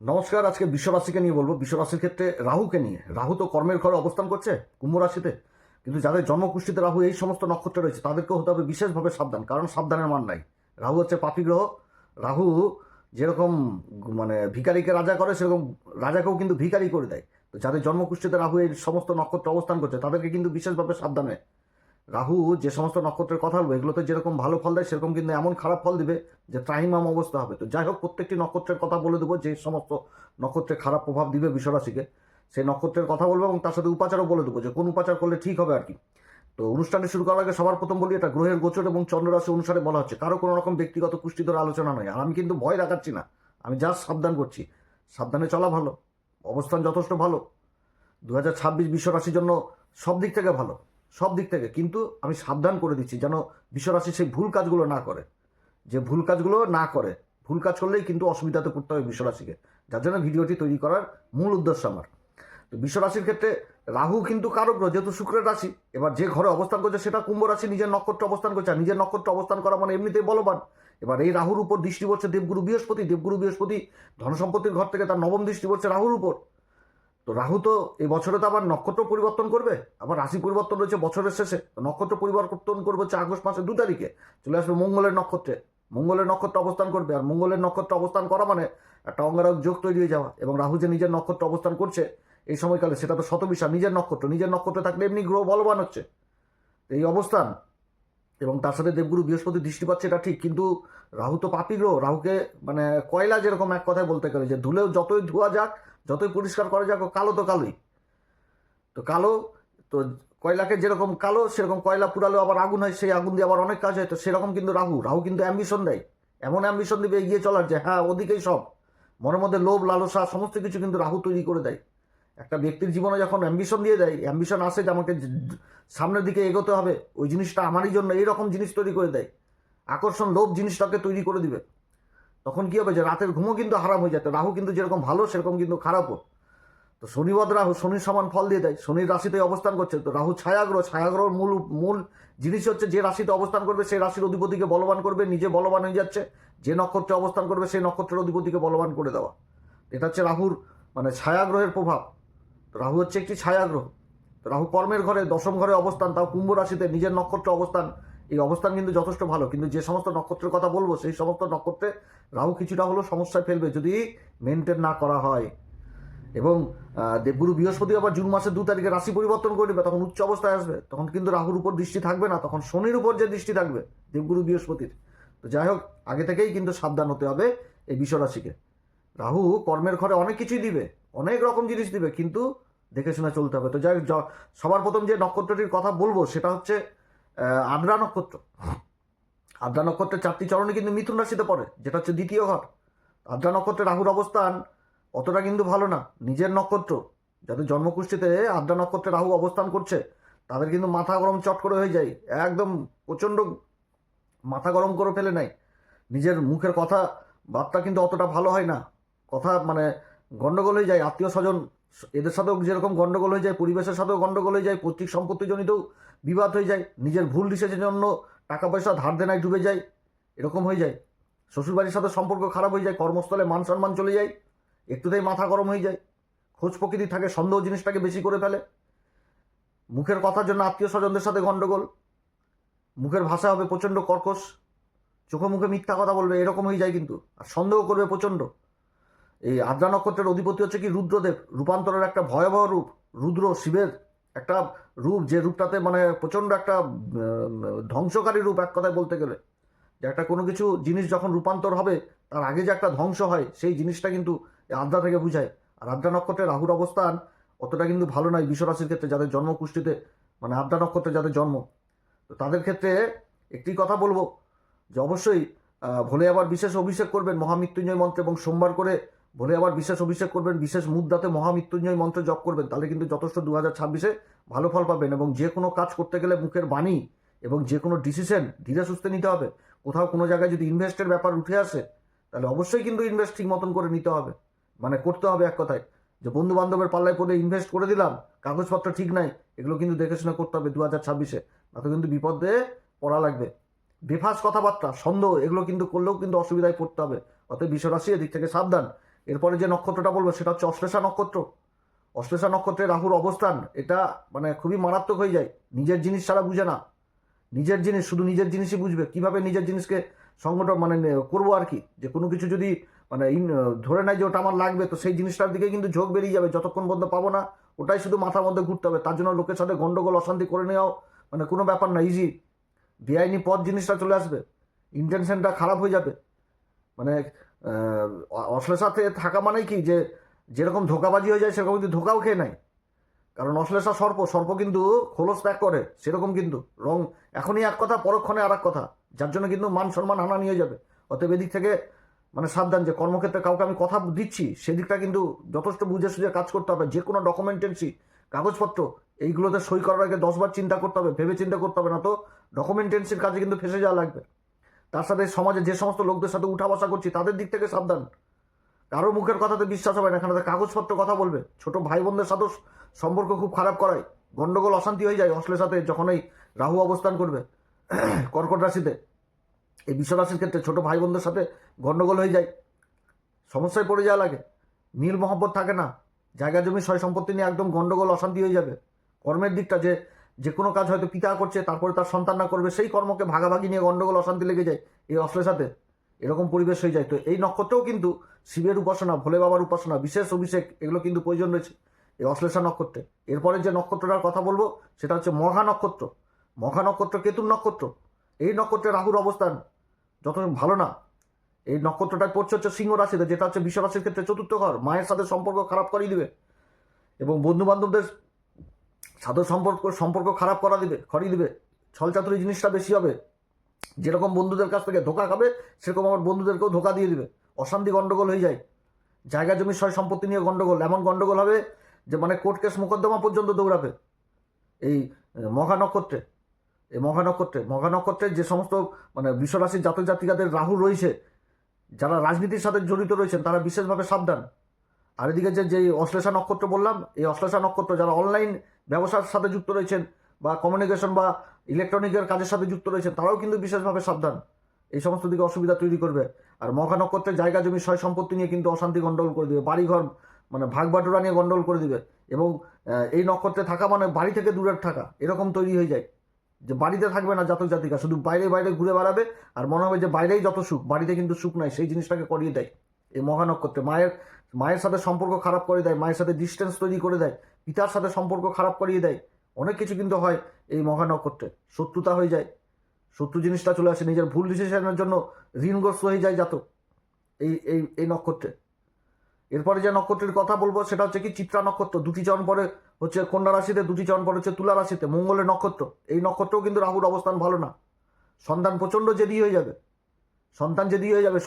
নমস্কার। আজকে বিশ্বরাশিকে নিয়ে বলবো। বিশ্বরাশির ক্ষেত্রে রাহুকে নিয়ে। রাহু তো কর্মের ঘরে অবস্থান করছে কুম্ভ রাশিতে, কিন্তু যাদের জন্মকুষ্ঠিতে রাহু এই সমস্ত নক্ষত্র রয়েছে তাদেরকে হতে হবে বিশেষভাবে সাবধান, কারণ সাবধানের মান নাই। রাহু হচ্ছে পাপী গ্রহ। রাহু যেরকম মানে ভিখারিকে রাজা করে, সেরকম রাজাকেও কিন্তু ভিখারি করে দেয়। তো যাদের জন্মকুষ্ঠিতে রাহু এই সমস্ত নক্ষত্র অবস্থান করছে তাদেরকে কিন্তু বিশেষভাবে সাবধানে। রাহু যে সমস্ত নক্ষত্রের কথা বলবো এগুলোতে যেরকম ভালো ফল দেয় সেরকম কিন্তু এমন খারাপ ফল দিবে যে ত্রাহিমাম অবস্থা হবে। তো যাই হোক, প্রত্যেকটি নক্ষত্রের কথা বলে দেবো যে সমস্ত নক্ষত্রে খারাপ প্রভাব দিবে বিশ্বরাশিকে, সেই নক্ষত্রের কথা বলবো এবং তার সাথে উপাচারও বলে দেবো যে কোন উপাচার করলে ঠিক হবে আর কি। তো অনুষ্ঠানটি শুরু করার আগে সবার প্রথম বলি, এটা গ্রহের গোচর এবং চন্দ্ররাশি অনুসারে বলা হচ্ছে, কারো কোনো রকম ব্যক্তিগত পুষ্টি ধরে আলোচনা নয়। আর আমি কিন্তু ভয় দেখাচ্ছি না, আমি জাস্ট সাবধান করছি। সাবধানে চলা ভালো, অবস্থান যথেষ্ট ভালো। 2026 বিশ্বরাশির জন্য সব দিক থেকে ভালো, সব দিক থেকে। কিন্তু আমি সাবধান করে দিচ্ছি যেন বিশ্বরাশি সেই ভুল কাজগুলো না করে, যে ভুল কাজগুলো না করে। ভুল কাজ করলেই কিন্তু অসুবিধাতে পড়তে হবে বিশ্বরাশিকে, যার জন্য ভিডিওটি তৈরি করার মূল উদ্দেশ্য আমার। তো বিশ্বরাশির ক্ষেত্রে রাহু কিন্তু কারক গ্রহ, যেহেতু শুক্রের রাশি। এবার যে ঘরে অবস্থান করছে সেটা কুম্ভ রাশি, নিজের নক্ষত্র অবস্থান করছে। আর নিজের নক্ষত্র অবস্থান করা মানে এমনিতেই বলবান। এবার এই রাহুর উপর দৃষ্টি পড়ছে দেবগুরু বৃহস্পতি। দেবগুরু বৃহস্পতি ধনসম্পত্তির ঘর থেকে তার নবম দৃষ্টি পড়ছে রাহুর উপর। তো রাহু তো এই বছরে তো আবার নক্ষত্র পরিবর্তন করবে, আবার রাশি পরিবর্তন রয়েছে বছরের শেষে। নক্ষত্র পরিবর্তন করবে হচ্ছে আগস্ট মাসের 2 তারিখে, চলে আসবে মঙ্গলের নক্ষত্রে। মঙ্গলের নক্ষত্র অবস্থান করবে, আর মঙ্গলের নক্ষত্র অবস্থান করা মানে একটা অঙ্গারক যোগ তৈরি হয়ে যাওয়া। এবং রাহু যে নিজের নক্ষত্র অবস্থান করছে এই সময়কালে, সেটা তো শতবিশা নিজের নক্ষত্র। নিজের নক্ষত্রে থাকলে এমনি গ্রহ বলবান হচ্ছে। এই অবস্থান এবং তার সাথে দেবগুরু বৃহস্পতি দৃষ্টি পাচ্ছে, এটা ঠিক। কিন্তু রাহু তো পাপী গ্রহ। রাহুকে মানে কয়লা, যেরকম এক কথায় বলতে গেলে, যে ধুলেও যতই ধোয়া যাক, যতই পরিষ্কার করা যাক, ও কালো তো কালোই। তো কালো, তো কয়লাকে যেরকম কালো, সেরকম কয়লা পুরালো আবার আগুন হয়, সেই আগুন দিয়ে আবার অনেক কাজ হয়। তো সেরকম কিন্তু রাহু রাহু কিন্তু অ্যাম্বিশন দেয়, এমন অ্যাম্বিশন দিবে এগিয়ে চলার, যে হ্যাঁ ওদিকেই সব। মনের মধ্যে লোভ লালসা সমস্ত কিছু কিন্তু রাহু তৈরি করে দেয়। একটা ব্যক্তির জীবনে যখন অ্যাম্বিশন দিয়ে দেয়, অ্যাম্বিশন আসে যে আমাকে সামনের দিকে এগোতে হবে, ওই জিনিসটা আমারই জন্য, এইরকম জিনিস তৈরি করে দেয়। আকর্ষণ, লোভ জিনিসটাকে তৈরি করে দিবে। তখন কি হবে, যে রাতের ঘুমও কিন্তু হারাম হয়ে যায়। তো রাহু কিন্তু যেরকম ভালো সেরকম কিন্তু খারাপও। তো শনিবদ রাহু শনির সমান ফল দিয়ে দেয়। শনির রাশিতে অবস্থান করছে। তো রাহু ছায়াগ্রহ। ছায়াগ্রহর মূল মূল জিনিস হচ্ছে যে রাশিতে অবস্থান করবে সেই রাশির অধিপতিকে বলবান করবে, নিজে বলবান হয়ে যাচ্ছে। যে নক্ষত্রে অবস্থান করবে সেই নক্ষত্রের অধিপতিকে বলবান করে দেওয়া। এটা হচ্ছে রাহুর মানে ছায়াগ্রহের প্রভাব। তো রাহু হচ্ছে একটি ছায়াগ্রহ। তো রাহু কর্মের ঘরে, দশম ঘরে অবস্থান, তাও কুম্ভ রাশিতে নিজের নক্ষত্র অবস্থান। এই অবস্থান কিন্তু যথেষ্ট ভালো। কিন্তু যে সমস্ত নক্ষত্রের কথা বলবো সেই সমস্ত নক্ষত্রে রাহু কিছুটা হলেও সমস্যায় ফেলবে যদি মেনটেন না করা হয়। এবং দেবগুরু বৃহস্পতি আবার জুন মাসের 2 তারিখে রাশি পরিবর্তন করে দেবে, তখন উচ্চ অবস্থায় আসবে। তখন কিন্তু রাহুর উপর দৃষ্টি থাকবে না, তখন শনির উপর যে দৃষ্টি থাকবে দেবগুরু বৃহস্পতির। তো যাই হোক, আগে থেকেই কিন্তু সাবধান হতে হবে এই বিশ্বরাশিকে। রাহু কর্মের ঘরে অনেক কিছুই দিবে, অনেক রকম জিনিস দিবে, কিন্তু দেখে শুনে চলতে হবে। তো যাই হোক, সবার প্রথম যে নক্ষত্রটির কথা বলবো সেটা হচ্ছে আদ্রা নক্ষত্র। আদ্রা নক্ষত্রের 4টি চরণে কিন্তু মিথুন রাশিতে পড়ে, যেটা হচ্ছে দ্বিতীয় ঘর। আদ্রা নক্ষত্রে রাহুর অবস্থান অতটা কিন্তু ভালো না। নিজের নক্ষত্র, যাদের জন্মকুষ্ঠিতে আদ্রা নক্ষত্রে রাহু অবস্থান করছে তাদের কিন্তু মাথা গরম চট করে হয়ে যায়, একদম প্রচণ্ড মাথা গরম করে ফেলে নেয়। নিজের মুখের কথা বার্তা কিন্তু অতটা ভালো হয় না। কথা মানে গন্ডগোল হয়ে যায়। আত্মীয় স্বজন এদের সাথেও যেরকম গন্ডগোল হয়ে যায়, পরিবেশের সাথেও গন্ডগোল হয়ে যায়, পৈতৃক সম্পত্তিজনিতও বিবাদ হয়ে যায়। নিজের ভুল ডিসিশনের জন্য টাকা পয়সা ধার দেনায় ডুবে যায়, এরকম হয়ে যায়। শ্বশুরবাড়ির সাথে সম্পর্ক খারাপ হয়ে যায়, কর্মস্থলে মান সম্মান চলে যায়, একটুতেই মাথা গরম হয়ে যায়। খোঁজ প্রকৃতি থাকে, সন্দেহ জিনিসটাকে বেশি করে ফেলে। মুখের কথার জন্য আত্মীয় স্বজনদের সাথে গন্ডগোল, মুখের ভাষা হবে প্রচণ্ড কর্কশ, চোখে মুখে মিথ্যা কথা বলবে, এরকম হয়ে যায় কিন্তু। আর সন্দেহ করবে প্রচণ্ড। এই আদ্রা নক্ষত্রের অধিপতি হচ্ছে কি রুদ্রদেব, রূপান্তরের একটা ভয়াবহ রূপ। রুদ্র শিবের একটা রূপ, যে রূপটাতে মানে প্রচণ্ড একটা ধ্বংসকারী রূপ, এক কথায় বলতে গেলে। যে একটা কোনো কিছু জিনিস যখন রূপান্তর হবে তার আগে যে একটা ধ্বংস হয়, সেই জিনিসটা কিন্তু আদ্রা থেকে বুঝায়। আর আদ্রা নক্ষত্রে রাহুর অবস্থান অতটা কিন্তু ভালো নয় বিশ্বরাশির ক্ষেত্রে, যাদের জন্মকুষ্ঠিতে মানে আদ্রা নক্ষত্রে যাদের জন্ম। তো তাদের ক্ষেত্রে একটি কথা বলবো, যে অবশ্যই ভোলে আবার বিশেষ অভিষেক করবেন মহামৃত্যুঞ্জয় মন্ত্রে, এবং সোমবার করে ভোলে আবার বিশেষ অভিষেক করবেন, বিশেষ মুদ্রাতে মহামৃত্যুঞ্জয় মন্ত্র জপ করবেন। তাহলে কিন্তু যথেষ্ট 2026-এ ভালো ফল পাবেন। এবং যে কোনো কাজ করতে গেলে মুখের বাণী এবং যে কোনো ডিসিশন ধীরে সুস্থে নিতে হবে। কোথাও কোনো জায়গায় যদি ইনভেস্টের ব্যাপার উঠে আসে তাহলে অবশ্যই কিন্তু ইনভেস্ট ঠিক মতন করে নিতে হবে, মানে করতে হবে। এক কথায়, যে বন্ধু বান্ধবের পাল্লায় পড়ে ইনভেস্ট করে দিলাম, কাগজপত্র ঠিক নাই, এগুলো কিন্তু দেখে শুনে করতে হবে 2026-এ, না তো কিন্তু বিপদে পড়া লাগবে। বেফাস কথাবার্তা, সন্দেহ, এগুলো কিন্তু করলেও কিন্তু অসুবিধায় পড়তে হবে। অতএব বিশ্বরাশি এদিক থেকে সাবধান। এরপরে যে নক্ষত্রটা বলবো সেটা হচ্ছে অশ্লেষা নক্ষত্র। অশ্লেষা নক্ষত্রে রাহুর অবস্থান এটা মানে খুবই মারাত্মক হয়ে যায়। নিজের জিনিস ছাড়া বুঝে না, নিজের জিনিস শুধু নিজের জিনিসই বুঝবে, কিভাবে নিজের জিনিসকে সংগঠন মানে করবো আর কি, যে কোনো কিছু যদি মানে ধরে নেয় যে ওটা আমার লাগবে, তো সেই জিনিসটার দিকে কিন্তু ঝোঁক বেরিয়ে যাবে, যতক্ষণ পর্যন্ত পাবো না ওটাই শুধু মাথার মধ্যে ঘুরতে হবে। তার জন্য লোকের সাথে গন্ডগোল অশান্তি করে নেওয়াও মানে কোনো ব্যাপার না, ইজি। বেআইনি পথ জিনিসটা চলে আসবে, ইন্টেনশনটা খারাপ হয়ে যাবে। মানে অশ্লেষাতে থাকা মানে কি, যে যেরকম ধোকাবাজি হয়ে যায় সেরকম কিন্তু ধোকাও খেয়ে নেয়। কারণ অশ্লেষা সর্প, সর্প কিন্তু খোলস ত্যাগ করে, সেরকম কিন্তু রং এখনই এক কথা পরক্ষণে আর এক কথা, যার জন্য কিন্তু মান সম্মান হানা নিয়ে যাবে। অতএব এদিক থেকে মানে সাবধান, যে কর্মক্ষেত্রে কাউকে আমি কথা দিচ্ছি সেদিকটা কিন্তু যথেষ্ট বুঝে সুঝে কাজ করতে হবে। যে কোনো ডকুমেন্টেন্সি কাগজপত্র এইগুলোতে সই করার আগে 10বার চিন্তা করতে হবে, ভেবে চিন্তা করতে হবে, না তো ডকুমেন্টেন্সির কাজে কিন্তু ফেসে যাওয়া লাগবে। তার সাথে সমাজে যে সমস্ত লোকদের সাথে উঠা বসা করছি তাদের দিক থেকে সাবধান। কারো মুখের কথাতে বিশ্বাস হবে না, এখানে কাগজপত্র কথা বলবে, ছোট ভাই বোনদের সাথেও সম্পর্ক খুব খারাপ করায়, গন্ডগোল অশান্তি হয়ে যায় অশ্লেষাতে যখন এই রাহু অবস্থান করবে কর্কট রাশিতে। এই বিশ্ব রাশির ক্ষেত্রে ছোট ভাই বোনদের সাথে গন্ডগোল হয়ে যায়, সমস্যায় পড়ে যাওয়া লাগে, মিল মহব্বত থাকে না, জায়গা জমি সয় সম্পত্তি নিয়ে একদম গন্ডগোল অশান্তি হয়ে যাবে। কর্মের দিকটা যে কোনো কাজ হয়তো পিতা করছে, তারপরে তার সন্তানরা করবে, সেই কর্মকে ভাগাভাগি নিয়ে গন্ডগোল অশান্তি লেগে যায় এই অশ্লেষাতে, এরকম পরিবেশ হয়ে যায়। তো এই নক্ষত্রেও কিন্তু শিবের উপাসনা, ভোলে বাবার উপাসনা, বিশেষ অভিষেক এগুলো কিন্তু প্রয়োজন রয়েছে এই অশ্লেষা নক্ষত্রে। এরপরে যে নক্ষত্রটার কথা বলবো সেটা হচ্ছে মঘা নক্ষত্র। মঘা নক্ষত্র কেতুর নক্ষত্র। এই নক্ষত্রে রাহুর অবস্থান যত ভালো না। এই নক্ষত্রটায় পড়ছে হচ্ছে সিংহ রাশিতে, যেটা হচ্ছে বিশ্ব রাশির ক্ষেত্রে চতুর্থ ঘর। মায়ের সাথে সম্পর্ক খারাপ করিয়ে দিবে এবং বন্ধু বান্ধবদের সাথে সম্পর্ক খারাপ করিয়ে দিবে। ছলচাতুরি জিনিসটা বেশি হবে, যেরকম বন্ধুদের কাছ থেকে ধোকা খাবে সেরকম আমার বন্ধুদেরকেও ধোকা দিয়ে দিবে, অশান্তি গন্ডগোল হয়ে যায়, জায়গা জমি সয় সম্পত্তি নিয়ে গন্ডগোল, এমন গন্ডগোল হবে যে মানে কোর্ট কেস মোকদ্দমা পর্যন্ত দৌড়াবে এই মঘা নক্ষত্রে। এই মঘা নক্ষত্রে যে সমস্ত মানে বিশ্বরাশির জাতক জাতিকাদের রাহু রয়েছে, যারা রাজনীতির সাথে জড়িত রয়েছেন তারা বিশেষভাবে সাবধান। আর এদিকে যে অশ্লেষা নক্ষত্র বললাম, এই অশ্লেষা নক্ষত্র যারা অনলাইন ব্যবসার সাথে যুক্ত রয়েছেন বা কমিউনিকেশন বা ইলেকট্রনিকের কাজের সাথে যুক্ত রয়েছেন, তারাও কিন্তু বিশেষভাবে সাবধান, এই সমস্ত দিকে অসুবিধা তৈরি করবে। আর মঘা নক্ষত্রের জায়গা জমি সয় সম্পত্তি নিয়ে কিন্তু অশান্তি গন্ডগোল করে দিবে, বাড়িঘর মানে ভাগ বাটোরা নিয়ে গন্ডগোল করে দিবে। এবং এই নক্ষত্রে থাকা মানে বাড়ি থেকে দূরের থাকা, এরকম তৈরি হয়ে যায়, যে বাড়িতে থাকবে না জাতক জাতিকা, শুধু বাইরে বাইরে ঘুরে বেড়াবে, আর মনে হবে যে বাইরেই যত সুখ, বাড়িতে কিন্তু সুখ নাই, সেই জিনিসটাকে করিয়ে দেয় এই মঘা নক্ষত্রে। মায়ের সাথে সম্পর্ক খারাপ করে দেয়, মায়ের সাথে ডিস্টেন্স তৈরি করে দেয়, পিতার সাথে সম্পর্ক খারাপ করিয়ে দেয়, অনেক কিছু কিন্তু হয় এই মঘা নক্ষত্রে। শত্রুতা হয়ে যায়, শত্রু জিনিসটা চলে আসে, নিজের ভুল ডিসিশনের জন্য ঋণগ্রস্ত হয়ে যায় জাতক এই এই এই নক্ষত্রে। এরপরে যে নক্ষত্রের কথা বলবো সেটা হচ্ছে কি চিত্রা নক্ষত্র। দুটি চরণ পরে হচ্ছে কন্যা রাশিতে, দুটি চরণ পরে হচ্ছে তুলা রাশিতে, মঙ্গলের নক্ষত্র। এই নক্ষত্রেও কিন্তু রাহুর অবস্থান ভালো না, সন্তান প্রচণ্ড জেদি হয়ে যাবে,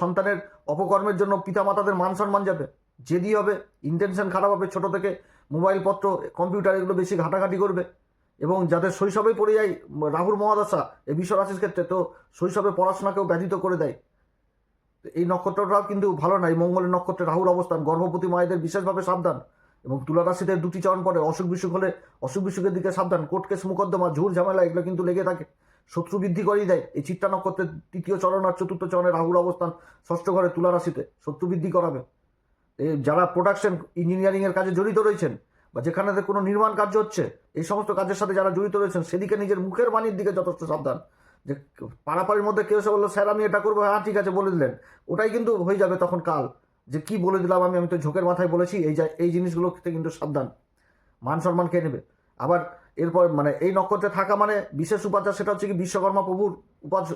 সন্তানের অপকর্মের জন্য পিতামাতাদের মান সম্মান যাবে, জেদি হবে, ইন্টেনশন খারাপ হবে, ছোট থেকে মোবাইল পত্র কম্পিউটার এগুলো বেশি ঘাটাঘাটি করবে। এবং যাদের শৈশবে পড়ে যায় রাহুর মহাদশা এই বিশ্ব রাশির ক্ষেত্রে, তো শৈশবে পড়াশোনাকেও ব্যাধিত করে দেয়। এই নক্ষত্রটাও কিন্তু ভালো না, এই মঙ্গলের নক্ষত্রে রাহুর অবস্থান, গর্ভবতী মায়েদের বিশেষভাবে সাবধান। এবং তুলা রাশিতে দুটি চরণ পরে অসুখ বিসুখ হলে অসুখ বিসুখের দিকে সাবধান, কোর্ট কেস মোকদ্দমা ঝুর ঝামেলা এগুলো কিন্তু লেগে থাকে, শত্রু বৃদ্ধি করিয়ে দেয়। এই চিত্রা নক্ষত্রের তৃতীয় চরণ আর চতুর্থ চরণে রাহুর অবস্থান ষষ্ঠ ঘরে তুলা রাশিতে শত্রু বৃদ্ধি করাবে। এই যারা প্রোডাকশন ইঞ্জিনিয়ারিংয়ের কাজে জড়িত রয়েছেন বা যেখানে কোনো নির্মাণ কার্য হচ্ছে, এই সমস্ত কাজের সাথে যারা জড়িত রয়েছেন সেদিকে নিজের মুখের বাণীর দিকে যথেষ্ট সাবধান। যে পাড়াপাড়ির মধ্যে কেউ এসে বললো স্যার আমি এটা করবো, হ্যাঁ ঠিক আছে বলে দিলেন, ওটাই কিন্তু হয়ে যাবে তখন কাল, যে কি বলে দিলাম আমি তো ঝোঁকের মাথায় বলেছি, এই জিনিসগুলোতে কিন্তু সাবধান, মান সম্মান খেয়ে নেবে। আবার এরপর মানে এই নক্ষত্রে থাকা মানে বিশেষ উপাচার, সেটা হচ্ছে কি বিশ্বকর্মা প্রভুর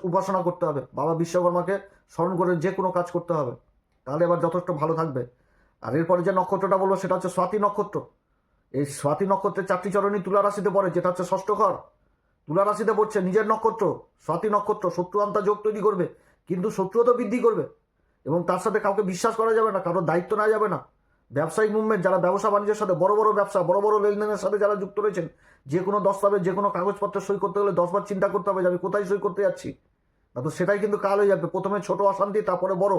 উপাসনা করতে হবে, বাবা বিশ্বকর্মাকে স্মরণ করে যে কোনো কাজ করতে হবে, তাহলে এবার যথেষ্ট ভালো থাকবে। আর এরপরে যে নক্ষত্রটা বলবো সেটা হচ্ছে স্বাতী নক্ষত্র। এই স্বাতী নক্ষত্রের 4টি চরণই তুলা রাশিতে পড়ে, যেটা হচ্ছে ষষ্ঠ ঘর। তুলা রাশিতে পড়ছে নিজের নক্ষত্র স্বাতী নক্ষত্র, শত্রু আন্তা যোগ তৈরি করবে, কিন্তু শত্রুও তো বৃদ্ধি করবে। এবং তার সাথে কাউকে বিশ্বাস করা যাবে না, কারোর দায়িত্ব নেওয়া যাবে না। ব্যবসায়িক মুভমেন্ট, যারা ব্যবসা বাণিজ্যের সাথে বড় বড় ব্যবসা, বড় বড় লেনদেনের সাথে যারা যুক্ত রয়েছেন, যে কোনো দস্তাবেজ, যে কোনো কাগজপত্র সই করতে হলে 10বার চিন্তা করতে হবে যে আমি কোথায় সই করতে যাচ্ছি, না তো সেটাই কিন্তু কাল হয়ে যাবে। প্রথমে ছোট অশান্তি, তারপরে বড়,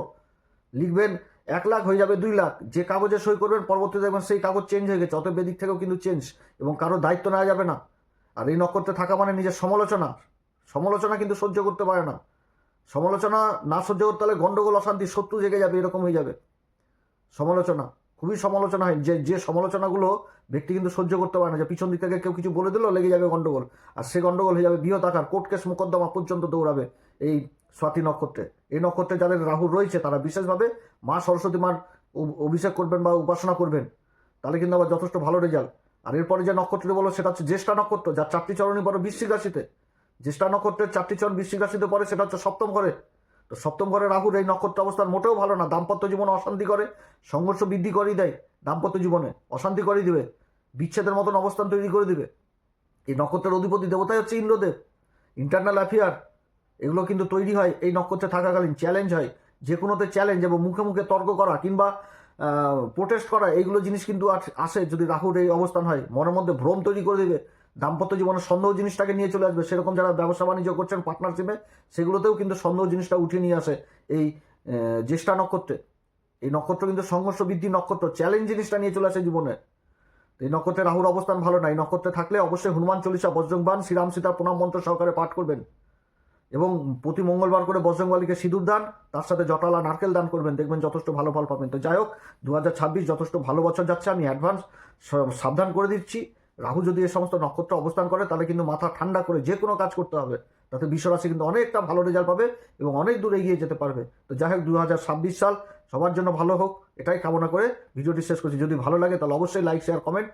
লিখবেন 1 লাখ হয়ে যাবে 2 লাখ, যে কাগজে সই করবেন পরবর্তীতে দেখবেন সেই কাগজ চেঞ্জ হয়ে গেছে, অতএব এদিক থেকেও কিন্তু চেঞ্জ, এবং কারোর দায়িত্ব নেওয়া যাবে না। আর এই নক্ষত্রে থাকা মানে নিজের সমালোচনা কিন্তু সহ্য করতে পারে না, সমালোচনা না সহ্য করতে হলে গন্ডগোল অশান্তি, শত্রু জেগে যাবে, এরকম হয়ে যাবে। সমালোচনা, খুবই সমালোচনা হয়, যে সমালোচনাগুলো ব্যক্তি কিন্তু সহ্য করতে পারে না, যে পিছন দিক থেকে কেউ কিছু বলে দিলেও লেগে যাবে গন্ডগোল, আর সে গন্ডগোল হয়ে যাবে বৃহৎ আকার, কোর্ট কেস মোকদ্দমা পর্যন্ত দৌড়াবে এই স্বাতী নক্ষত্রে। এই নক্ষত্রে যাদের রাহু রয়েছে তারা বিশেষভাবে মা সরস্বতী মার অভিষেক করবেন বা উপাসনা করবেন, তাহলে কিন্তু আবার যথেষ্ট ভালো রেজাল্ট। আর এরপরে যে নক্ষত্রটি বলো সেটা হচ্ছে জ্যেষ্ঠা নক্ষত্র, যার 4টি চরণই পরে বৃশ্চিক রাশিতে। জ্যেষ্ঠা নক্ষত্রের 4টি চরণ বৃশ্চিক রাশিতে পরে, সেটা হচ্ছে সপ্তম ঘরে। তো সপ্তম ঘরে রাহুর এই নক্ষত্র অবস্থান মোটেও ভালো না, দাম্পত্য জীবনে অশান্তি করে, সংঘর্ষ বৃদ্ধি করেই দেয়, দাম্পত্য জীবনে অশান্তি করেই দিবে, বিচ্ছেদের মতন অবস্থান তৈরি করে দিবে। এই নক্ষত্রের অধিপতি দেবতাই হচ্ছে ইন্দ্রদেব। ইন্টারনাল অ্যাফেয়ার এগুলো কিন্তু তৈরি হয় এই নক্ষত্রে থাকাকালীন, চ্যালেঞ্জ হয়, যে কোনোতে চ্যালেঞ্জ এবং মুখে মুখে তর্ক করা কিংবা প্রোটেস্ট করা, এইগুলো জিনিস কিন্তু আসে যদি রাহুর এই অবস্থান হয়। মনের মধ্যে ভ্রম তৈরি করে দেবে, দাম্পত্য জীবনে সন্দেহ জিনিসটাকে নিয়ে চলে আসবে। সেরকম যারা ব্যবসা বাণিজ্য করছেন পার্টনারশিপে, সেগুলোতেও কিন্তু সন্দেহ জিনিসটা উঠিয়ে নিয়ে আসে এই জ্যেষ্ঠা নক্ষত্রে। এই নক্ষত্র কিন্তু সংঘর্ষ বৃদ্ধি নক্ষত্র, চ্যালেঞ্জ জিনিসটা নিয়ে চলে আসে জীবনে। এই নক্ষত্রে রাহুর অবস্থান ভালো না। এই নক্ষত্রে থাকলে অবশ্যই হনুমান চল্লিশা, বজরংবান, শ্রীরাম সীতার প্রণাম মন্ত্র সহকারে পাঠ করবেন এবং প্রতি মঙ্গলবার করে বজরংবলীকে সিঁদুর দান, তার সাথে জটালা নারকেল দান করবেন, দেখবেন যথেষ্ট ভালো ফল পাবেন। তো যাই হোক, 2026 যথেষ্ট ভালো বছর যাচ্ছে। আমি অ্যাডভান্স সাবধান করে দিচ্ছি, রাহু যদি এই সমস্ত নক্ষত্র অবস্থান করে তাহলে কিন্তু মাথা ঠান্ডা করে যে কোনো কাজ করতে হবে, তাতে বিশ্বরাশি কিন্তু অনেকটা ভালো রেজাল্ট পাবে এবং অনেক দূর এগিয়ে যেতে পারবে। তো যাই হোক, 2026 সাল সবার জন্য ভালো হোক, এটাই কামনা করে ভিডিওটি শেষ করছি। যদি ভালো লাগে তাহলে অবশ্যই লাইক, শেয়ার, কমেন্ট